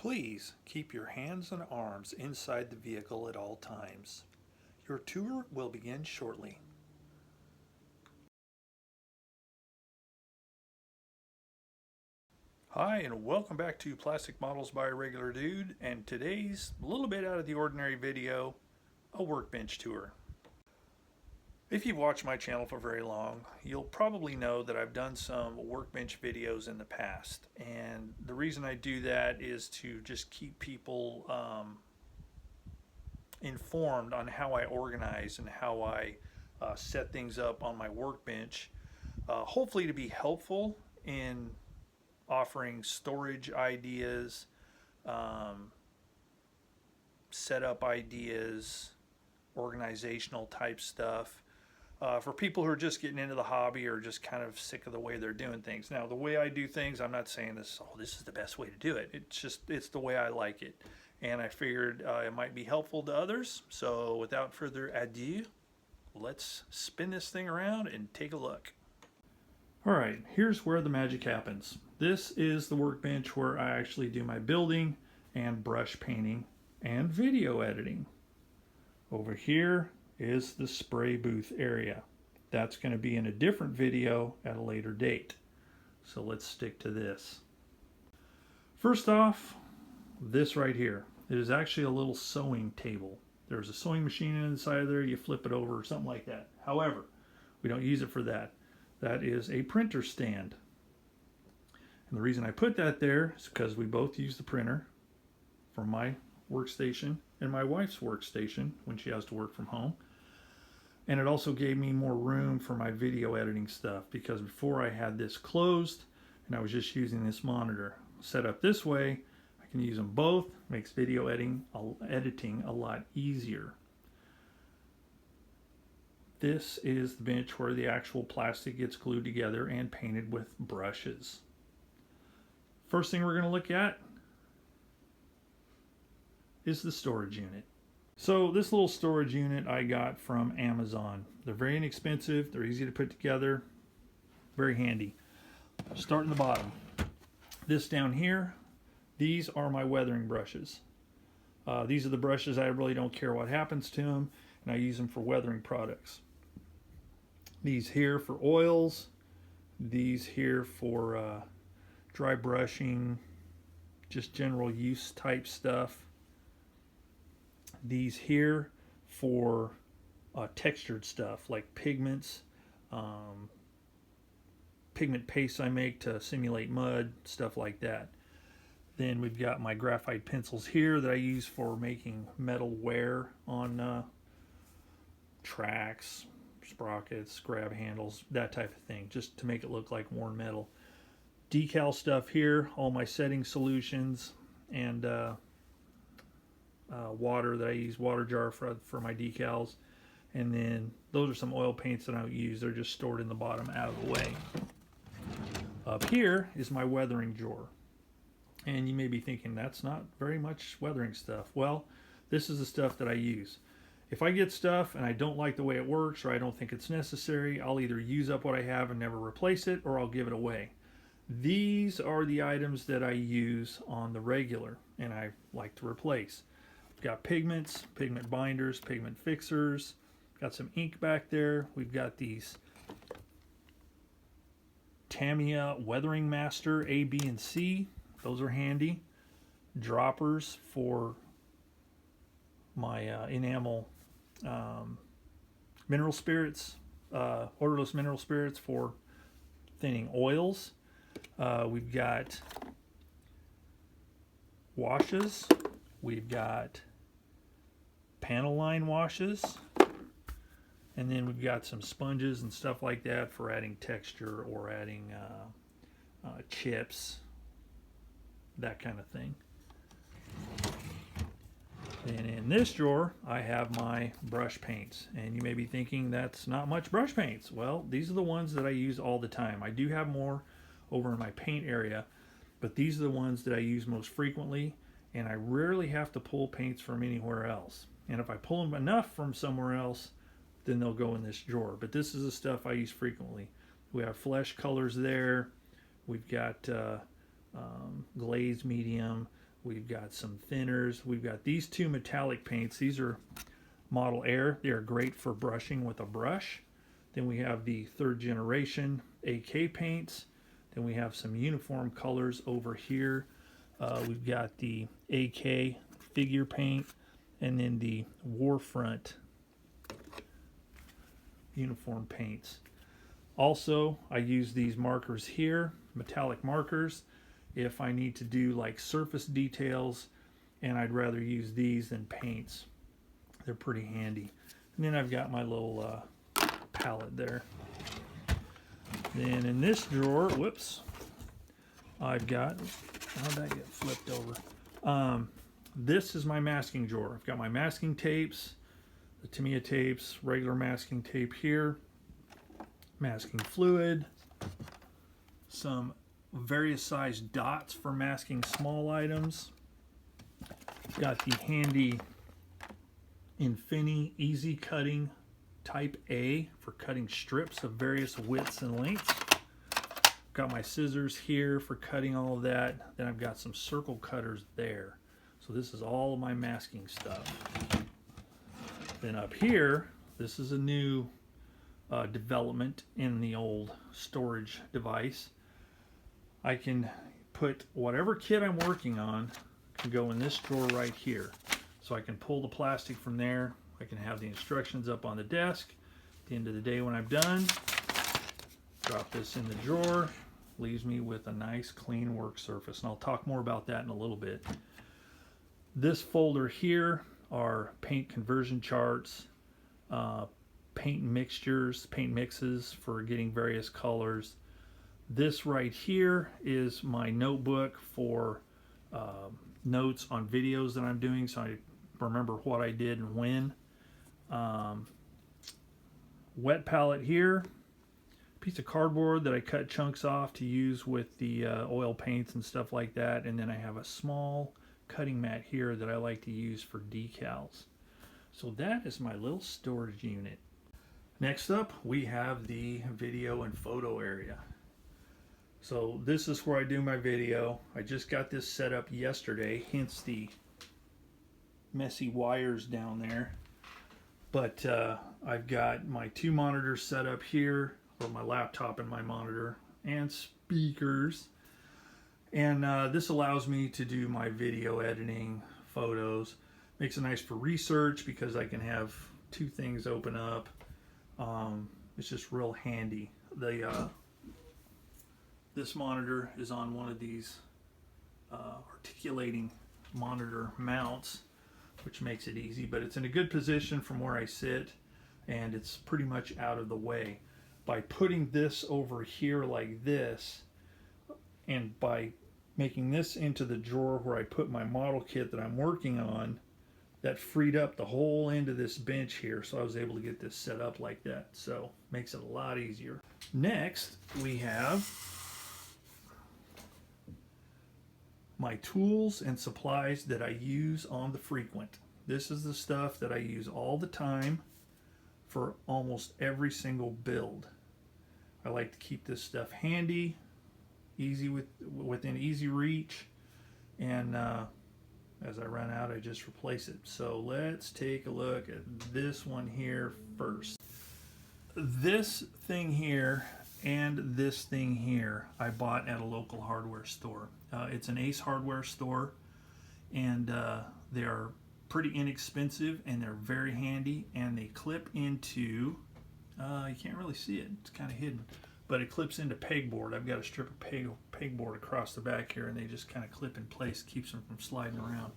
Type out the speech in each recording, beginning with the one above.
Please keep your hands and arms inside the vehicle at all times. Your tour will begin shortly. Hi, and welcome back to Plastic Models by a Regular Dude, and today's a little bit out of the ordinary video, a workbench tour. If you've watched my channel for very long, you'll probably know that I've done some workbench videos in the past, and the reason I do that is to just keep people informed on how I organize and how I set things up on my workbench, hopefully to be helpful in offering storage ideas, setup ideas, organizational type stuff, for people who are just getting into the hobby or just kind of sick of the way they're doing things. Now, the way I do things, I'm not saying this is the best way to do it. It's the way I like it. And I figured it might be helpful to others. So without further ado, let's spin this thing around and take a look. All right, here's where the magic happens. This is the workbench where I actually do my building and brush painting and video editing. Over here is the spray booth area. That's going to be in a different video at a later date. So let's stick to this. First off, this right here. It is actually a little sewing table. There's a sewing machine inside of there. You flip it over or something like that. However, we don't use it for that. That is a printer stand. And the reason I put that there is because we both use the printer for my workstation and my wife's workstation when she has to work from home. And it also gave me more room for my video editing stuff, because before I had this closed and I was just using this monitor. Set up this way, I can use them both. Makes video editing a lot easier. This is the bench where the actual plastic gets glued together and painted with brushes. First thing we're going to look at is the storage unit. So this little storage unit I got from Amazon. They're very inexpensive, they're easy to put together, very handy. Starting the bottom. This down here, these are my weathering brushes. These are the brushes I really don't care what happens to them, and I use them for weathering products. These here for oils, these here for dry brushing, just general use type stuff. These here for textured stuff like pigments, pigment pastes I make to simulate mud, stuff like that. Then we've got my graphite pencils here that I use for making metal wear on tracks, sprockets, grab handles, that type of thing, just to make it look like worn metal. Decal stuff here, all my setting solutions, and water that I use, water jar for my decals. And then those are some oil paints that I don't use. They're just stored in the bottom out of the way. Up here is my weathering drawer. And you may be thinking, that's not very much weathering stuff. Well, this is the stuff that I use. If I get stuff and I don't like the way it works, or I don't think it's necessary, I'll either use up what I have and never replace it, or I'll give it away. These are the items that I use on the regular and I like to replace. I've got pigments, pigment binders, pigment fixers, got some ink back there. We've got these Tamiya Weathering Master A, B, and C. Those are handy. Droppers for my enamel mineral spirits, odorless mineral spirits for thinning oils. We've got washes. We've got panel line washes. And then we've got some sponges and stuff like that for adding texture or adding chips, that kind of thing. And in this drawer, I have my brush paints. And you may be thinking, that's not much brush paints. Well, these are the ones that I use all the time. I do have more over in my paint area, but these are the ones that I use most frequently, and I rarely have to pull paints from anywhere else. And if I pull them enough from somewhere else, then they'll go in this drawer. But this is the stuff I use frequently. We have flesh colors there. We've got glaze medium. We've got some thinners. We've got these two metallic paints. These are Model Air. They are great for brushing with a brush. Then we have the 3rd generation AK paints. Then we have some uniform colors over here. We've got the AK figure paint, and then the Warfront uniform paints. Also, I use these markers here, metallic markers, if I need to do like surface details, and I'd rather use these than paints. They're pretty handy. And then I've got my little palette there. Then in this drawer, whoops, I've got, how'd that get flipped over? This is my masking drawer. I've got my masking tapes, the Tamiya tapes, regular masking tape here, masking fluid, some various size dots for masking small items. Got the handy Infini Easy Cutting Type A for cutting strips of various widths and lengths. Got my scissors here for cutting all of that. Then I've got some circle cutters there. So this is all of my masking stuff. Then up here, this is a new development in the old storage device. I can put whatever kit I'm working on can go in this drawer right here. So I can pull the plastic from there. I can have the instructions up on the desk. At the end of the day when I'm done, drop this in the drawer. Leaves me with a nice clean work surface. And I'll talk more about that in a little bit. This folder here are paint conversion charts, paint mixtures, paint mixes for getting various colors. This right here is my notebook for notes on videos that I'm doing, so I remember what I did and when. Wet palette here, piece of cardboard that I cut chunks off to use with the oil paints and stuff like that, and then I have a small cutting mat here that I like to use for decals. So that is my little storage unit. Next up, we have the video and photo area. So this is where I do my video. I just got this set up yesterday, hence the messy wires down there. But I've got my 2 monitors set up here, or my laptop and my monitor, and speakers. And this allows me to do my video editing, photos. Makes it nice for research because I can have 2 things open up. It's just real handy. This monitor is on one of these articulating monitor mounts, which makes it easy, but it's in a good position from where I sit, and it's pretty much out of the way. By putting this over here like this, and by making this into the drawer where I put my model kit that I'm working on, that freed up the whole end of this bench here, so I was able to get this set up like that. So makes it a lot easier. Next, we have my tools and supplies that I use on the frequent. This is the stuff that I use all the time for almost every single build. I like to keep this stuff handy, easy within easy reach, and as I run out, I just replace it. So let's take a look at this one here first. This thing here and this thing here I bought at a local hardware store. It's an Ace hardware store, and they are pretty inexpensive, and they're very handy, and they clip into, you can't really see it, it's kind of hidden, but it clips into pegboard. I've got a strip of pegboard across the back here, and they just kind of clip in place, keeps them from sliding around.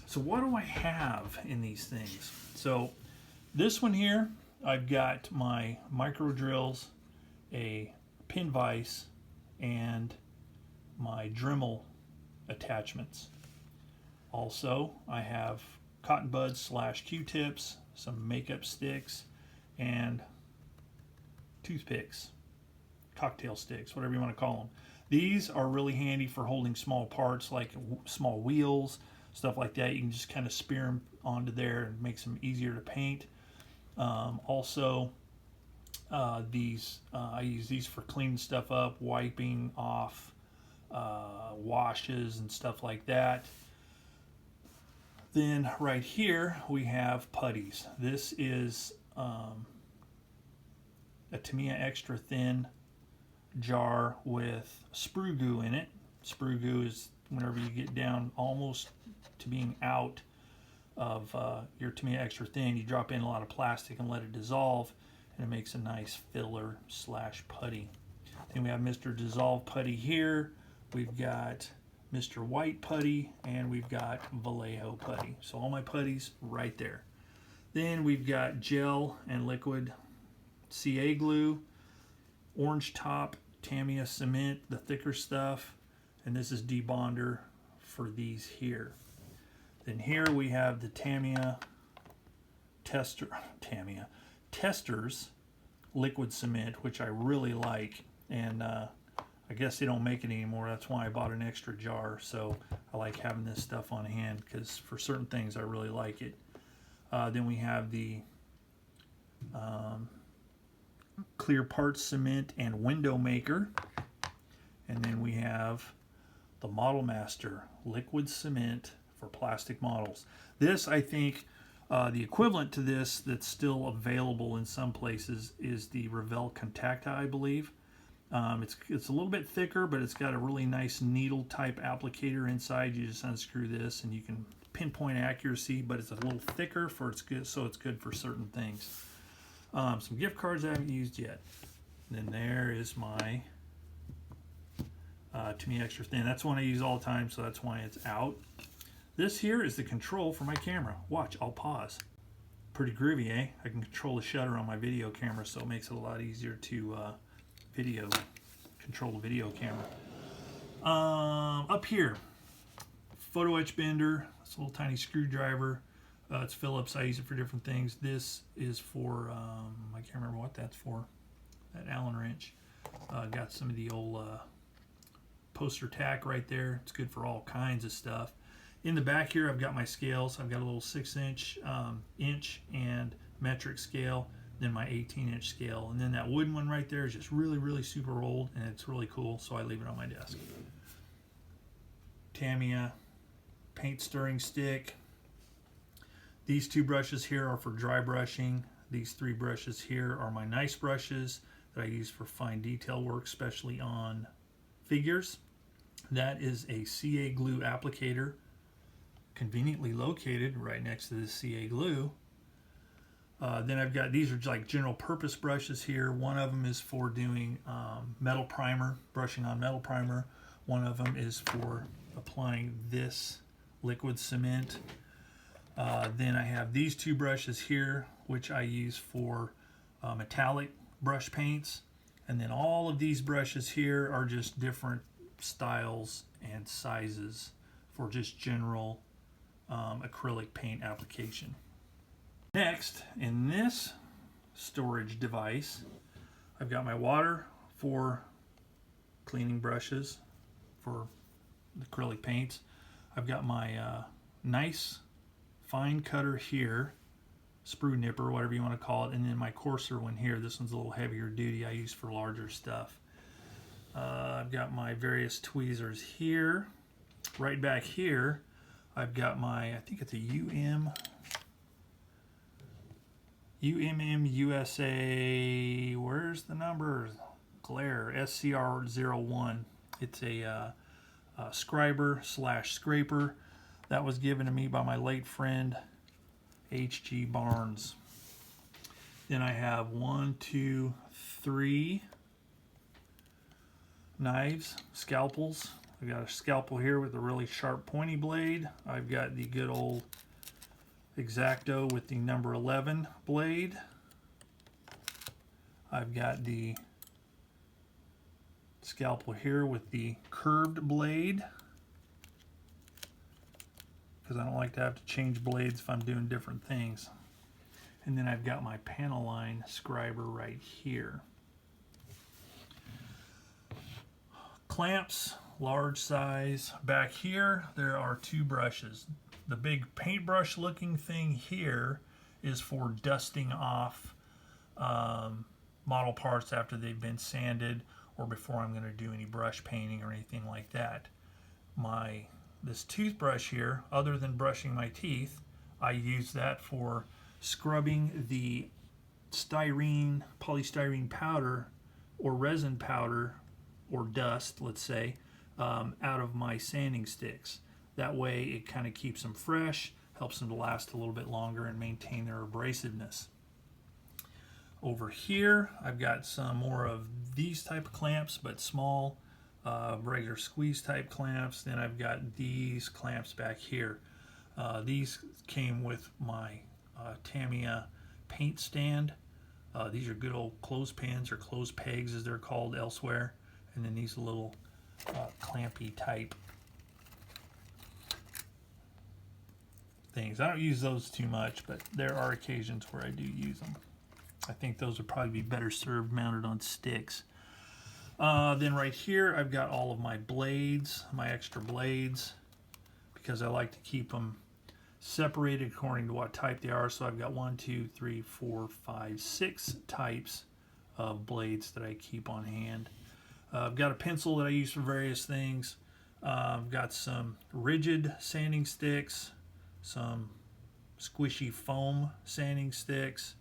So what do I have in these things? So this one here, I've got my micro drills, a pin vise, and my Dremel attachments. Also, I have cotton buds / Q-tips, some makeup sticks, and toothpicks, cocktail sticks, whatever you want to call them. These are really handy for holding small parts like small wheels, stuff like that. You can just kind of spear them onto there and makes them easier to paint. Also, I use these for cleaning stuff up, wiping off washes and stuff like that. Then right here we have putties. This is a Tamiya extra thin jar with sprue goo in it. Sprue goo is whenever you get down almost to being out of your Tamiya extra thin, you drop in a lot of plastic and let it dissolve, and it makes a nice filler slash putty. Then we have Mr. Dissolve Putty here. We've got Mr. White Putty, and we've got Vallejo Putty. So all my putties right there. Then we've got gel and liquid CA glue, orange top Tamiya cement, the thicker stuff, and this is debonder for these here. Then here we have the Tamiya Testers liquid cement, which I really like, and I guess they don't make it anymore. That's why I bought an extra jar. So I like having this stuff on hand because for certain things I really like it. Then we have the clear parts cement and window maker. And then we have the Model Master liquid cement for plastic models. This, I think, the equivalent to this that's still available in some places is the Revell Contacta, I believe. It's a little bit thicker, but it's got a really nice needle type applicator inside. You just unscrew this and you can pinpoint accuracy, but it's a little thicker for it's good, so it's good for certain things. Some gift cards I haven't used yet. And then there is my Tamiya extra thin. That's one I use all the time, so that's why it's out. This here is the control for my camera. Watch, I'll pause. Pretty groovy, eh? I can control the shutter on my video camera, so it makes it a lot easier to control the video camera. Up here, photo etch bender. It's a little tiny screwdriver. It's Phillips. I use it for different things. This is for I can't remember what that's for. That Allen wrench. Got some of the old poster tack right there. It's good for all kinds of stuff. In the back here, I've got my scales. I've got a little 6-inch, inch, and metric scale. Then my 18-inch scale, and then that wooden one right there is just really super old, and it's really cool, so I leave it on my desk. Tamiya paint stirring stick. These two brushes here are for dry brushing. These three brushes here are my nice brushes that I use for fine detail work, especially on figures. That is a CA glue applicator, conveniently located right next to the CA glue. Then I've got, these are like general purpose brushes here. One of them is for doing metal primer, brushing on metal primer. One of them is for applying this liquid cement. Then I have these two brushes here, which I use for metallic brush paints. And then all of these brushes here are just different styles and sizes for just general acrylic paint application. Next, in this storage device, I've got my water for cleaning brushes for acrylic paints. I've got my nice fine cutter here, sprue nipper, whatever you want to call it, and then my coarser one here. This one's a little heavier duty. I use for larger stuff. I've got my various tweezers here. Right back here, I've got my, I think it's a UMM USA, where's the number? Glare, SCR01. It's a scriber slash scraper that was given to me by my late friend H.G. Barnes. Then I have 1, 2, 3 knives, scalpels. I've got a scalpel here with a really sharp pointy blade. I've got the good old X-Acto with the number 11 blade. I've got the scalpel here with the curved blade, because I don't like to have to change blades if I'm doing different things. And then I've got my panel line scriber right here. Clamps, large size. Back here there are two brushes. The big paintbrush looking thing here is for dusting off model parts after they've been sanded or before I'm going to do any brush painting or anything like that. This toothbrush here, other than brushing my teeth, I use that for scrubbing the polystyrene powder or resin powder or dust, let's say, out of my sanding sticks. That way it kind of keeps them fresh, helps them to last a little bit longer and maintain their abrasiveness. Over here I've got some more of these type of clamps, but small, regular squeeze type clamps. Then I've got these clamps back here. These came with my Tamiya paint stand. These are good old clothespins or clothes pegs as they're called elsewhere. And then these little clampy type things. I don't use those too much, but there are occasions where I do use them. I think those would probably be better served mounted on sticks. Then right here I've got all of my blades, my extra blades, because I like to keep them separated according to what type they are. So I've got 1, 2, 3, 4, 5, 6 types of blades that I keep on hand. I've got a pencil that I use for various things. I've got some rigid sanding sticks, some squishy foam sanding sticks.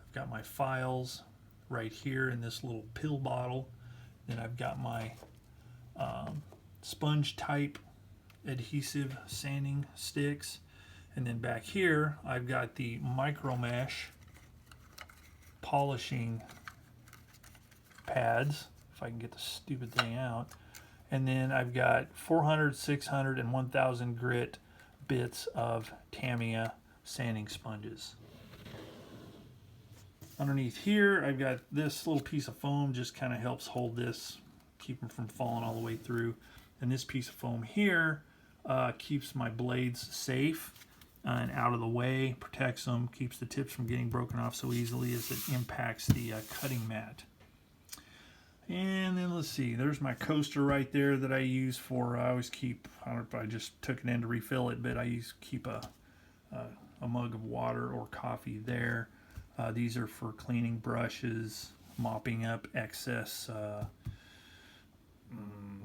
I've got my files right here in this little pill bottle. Then I've got my sponge type adhesive sanding sticks. And then back here I've got the micro mesh polishing pads, if I can get the stupid thing out. And then I've got 400, 600, and 1000 grit bits of Tamiya sanding sponges. Underneath here I've got this little piece of foam, just kind of helps hold this, keep them from falling all the way through. And this piece of foam here keeps my blades safe and out of the way, protects them, keeps the tips from getting broken off so easily as it impacts the cutting mat. And then let's see, there's my coaster right there that I use for, I always keep, I don't know if I just took it in to refill it, but I keep a mug of water or coffee there. These are for cleaning brushes, mopping up excess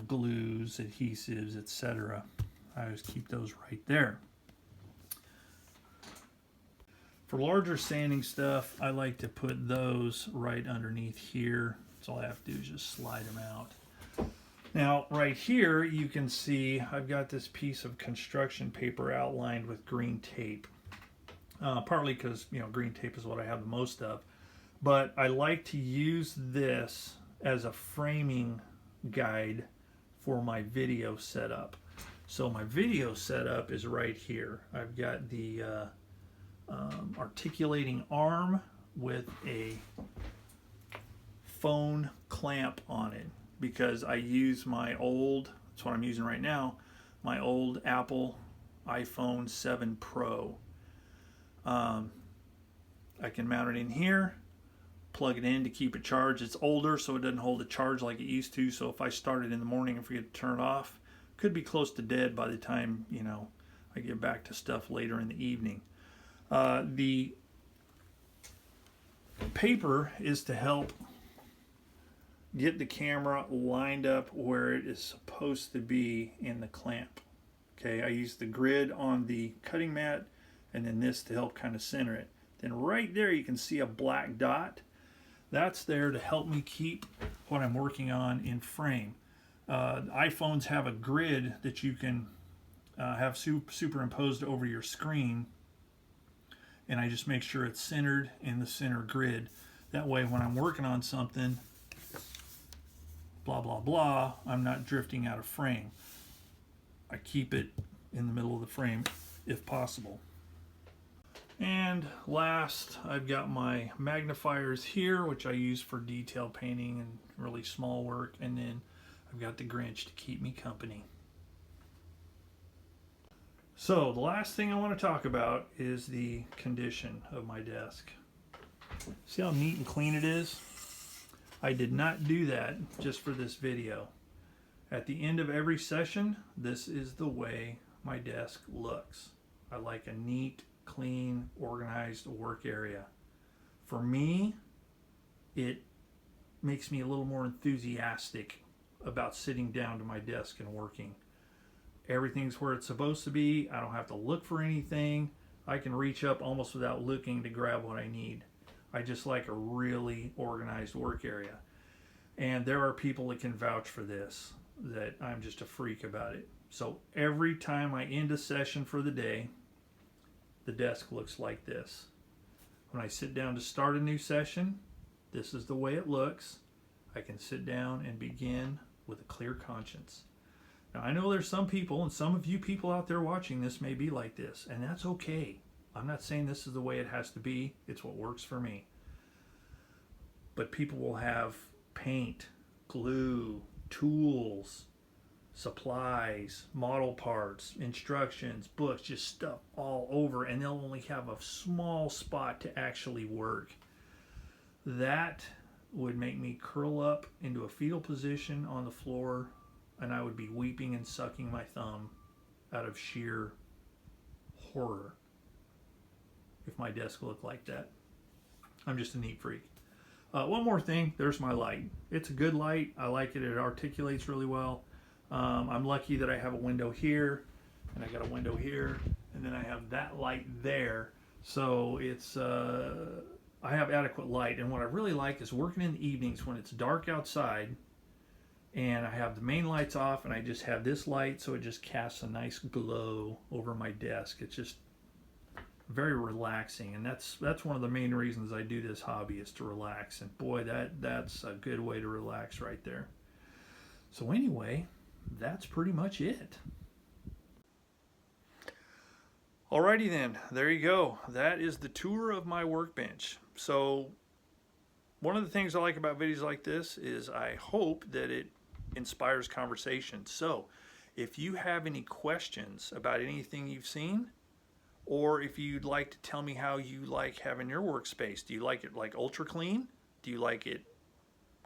glues, adhesives, etc. I always keep those right there. For larger sanding stuff, I like to put those right underneath here. That's all I have to do is just slide them out. Now, right here, you can see I've got this piece of construction paper outlined with green tape. Partly because, green tape is what I have the most of. But I like to use this as a framing guide for my video setup. So my video setup is right here. I've got the articulating arm with a phone clamp on it, because I use my old, that's what I'm using right now, my old Apple iPhone 7 Pro. I can mount it in here, plug it in to keep it charged. It's older, so it doesn't hold a charge like it used to, so if I start it in the morning and forget to turn it off, could be close to dead by the time I get back to stuff later in the evening. The paper is to help get the camera lined up where it is supposed to be in the clamp. Okay, I use the grid on the cutting mat and then this to help kind of center it. Then right there you can see a black dot. That's there to help me keep what I'm working on in frame. iPhones have a grid that you can have superimposed over your screen, and I just make sure it's centered in the center grid. That way when I'm working on something, blah blah blah, I'm not drifting out of frame. I keep it in the middle of the frame if possible. And last, I've got my magnifiers here, which I use for detail painting and really small work, and then I've got the Grinch to keep me company. So the last thing I want to talk about is the condition of my desk. See how neat and clean it is? I did not do that just for this video. At the end of every session, this is the way my desk looks. I like a neat, clean, organized work area. For me, it makes me a little more enthusiastic about sitting down to my desk and working. Everything's where it's supposed to be. I don't have to look for anything. I can reach up almost without looking to grab what I need. I just like a really organized work area. And there are people that can vouch for this, that I'm just a freak about it. So every time I end a session for the day, the desk looks like this. When I sit down to start a new session, this is the way it looks. I can sit down and begin with a clear conscience. Now, I know there's some people, and some of you people out there watching this may be like this, and that's okay. I'm not saying this is the way it has to be. It's what works for me. But people will have paint, glue, tools, supplies, model parts, instructions, books, just stuff all over, and they'll only have a small spot to actually work. That would make me curl up into a fetal position on the floor, and I would be weeping and sucking my thumb out of sheer horror if my desk looked like that. I'm just a neat freak. One more thing, there's my light. It's a good light. I like it. It articulates really well. I'm lucky that I have a window here, and I got a window here, and then I have that light there. So it's I have adequate light. And what I really like is working in the evenings when it's dark outside, and I have the main lights off, and I just have this light, so it just casts a nice glow over my desk. It's just very relaxing, and that's one of the main reasons I do this hobby, is to relax. And boy, that's a good way to relax right there. So anyway, that's pretty much it. Alrighty then, there you go. That is the tour of my workbench. So one of the things I like about videos like this is I hope that it inspires conversation. So if you have any questions about anything you've seen, or if you'd like to tell me how you like having your workspace, do you like it like ultra clean? Do you like it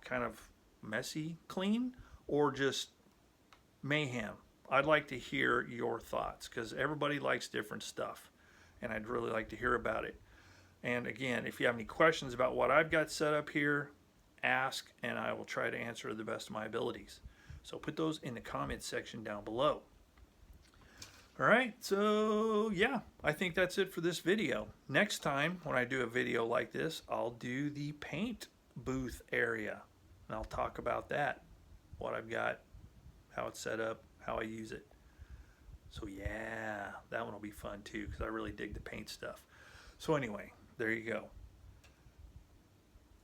kind of messy clean, or just mayhem? I'd like to hear your thoughts, because everybody likes different stuff, and I'd really like to hear about it. And again, if you have any questions about what I've got set up here, ask, and I will try to answer to the best of my abilities. So put those in the comments section down below. All right, so yeah, I think that's it for this video. Next time when I do a video like this, I'll do the paint booth area, and I'll talk about that, what I've got, how it's set up, how I use it. So yeah, that one will be fun too, because I really dig the paint stuff. So anyway, there you go.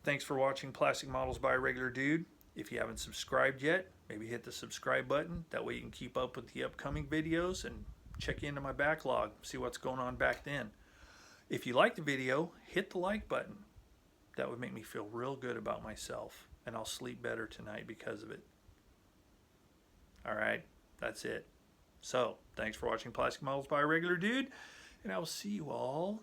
Thanks for watching Plastic Models by a Regular Dude. If you haven't subscribed yet, maybe hit the subscribe button. That way you can keep up with the upcoming videos and check into my backlog, see what's going on back then. If you like the video, hit the like button. That would make me feel real good about myself, and I'll sleep better tonight because of it. All right, that's it. So, thanks for watching Plastic Models by a Regular Dude, and I will see you all